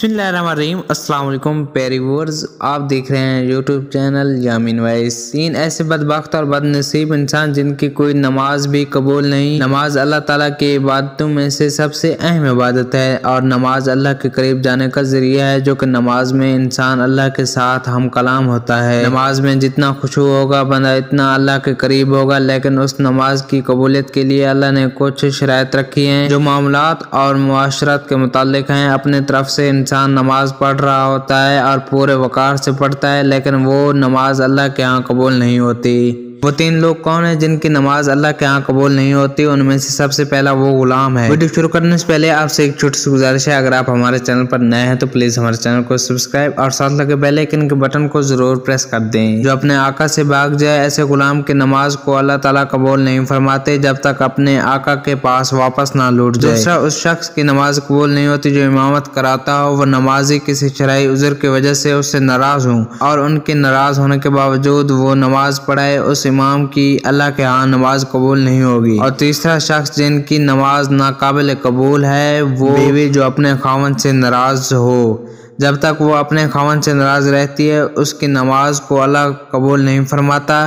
बिस्मिल्लाहिर्रहमानिर्रहीम। अस्सलाम वालेकुम प्यारे व्यूअर्स, आप देख रहे हैं यूट्यूब चैनल यामीन वॉइस। 3 ऐसे बदबख्त और बदनसीब इंसान जिनकी कोई नमाज भी कबूल नहीं। नमाज अल्लाह ताला की इबादतों में से सबसे अहम इबादत है और नमाज अल्लाह के करीब जाने का जरिया है, जो कि नमाज में इंसान अल्लाह के साथ हम कलाम होता है। नमाज में जितना खुशू होगा बंदा इतना अल्लाह के करीब होगा, लेकिन उस नमाज की कबूलियत के लिए अल्लाह ने कुछ शराइत रखी हैं जो मामलात और मुआशरत के मुतालिक हैं। अपने तरफ से इंसान नमाज पढ़ रहा होता है और पूरे वकार से पढ़ता है, लेकिन वो नमाज अल्लाह के यहाँ कबूल नहीं होती। वो 3 लोग कौन है जिनकी नमाज अल्लाह के यहाँ कबूल नहीं होती? उनमें से सबसे पहला वो गुलाम है। वीडियो शुरू करने से पहले आपसे एक छोटी सी गुजारिश है, अगर आप हमारे चैनल पर नए हैं तो प्लीज हमारे चैनल को सब्सक्राइब और साथ लगे बेल आइकन के बटन को जरूर प्रेस कर दें। जो अपने आका से भाग जाए, ऐसे गुलाम की नमाज को अल्लाह ताला कबूल नहीं फरमाते जब तक अपने आका के पास वापस ना लौट जाए। दूसरा, उस शख्स की नमाज कबूल नहीं होती जो इमामत कराता हो, वो नमाजी किसी शरई उज़्र की वजह से उससे नाराज हो और उनके नाराज होने के बावजूद वो नमाज पढ़ाए, उस इमाम की अल्लाह के यहाँ नमाज कबूल नहीं होगी। और तीसरा शख्स जिनकी नमाज नाकाबिल कबूल है, वो बीवी जो अपने खावंद से नाराज हो। जब तक वो अपने खावंद से नाराज रहती है, उसकी नमाज को अल्लाह कबूल नहीं फरमाता,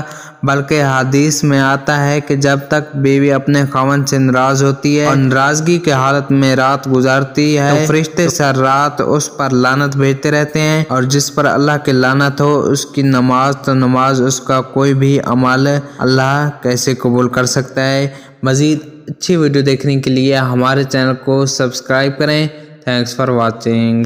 बल्कि हदीस में आता है कि जब तक बीवी अपने खावंद से नाराज होती है और नाराजगी के हालत में रात गुजारती है तो फरिश्ते सर रात उस पर लानत भेजते रहते हैं, और जिस पर अल्लाह की लानत हो उसकी नमाज तो नमाज, उसका कोई भी अमल अल्लाह कैसे कबूल कर सकता है। मज़ीद अच्छी वीडियो देखने के लिए हमारे चैनल को सब्सक्राइब करें। Thanks for watching.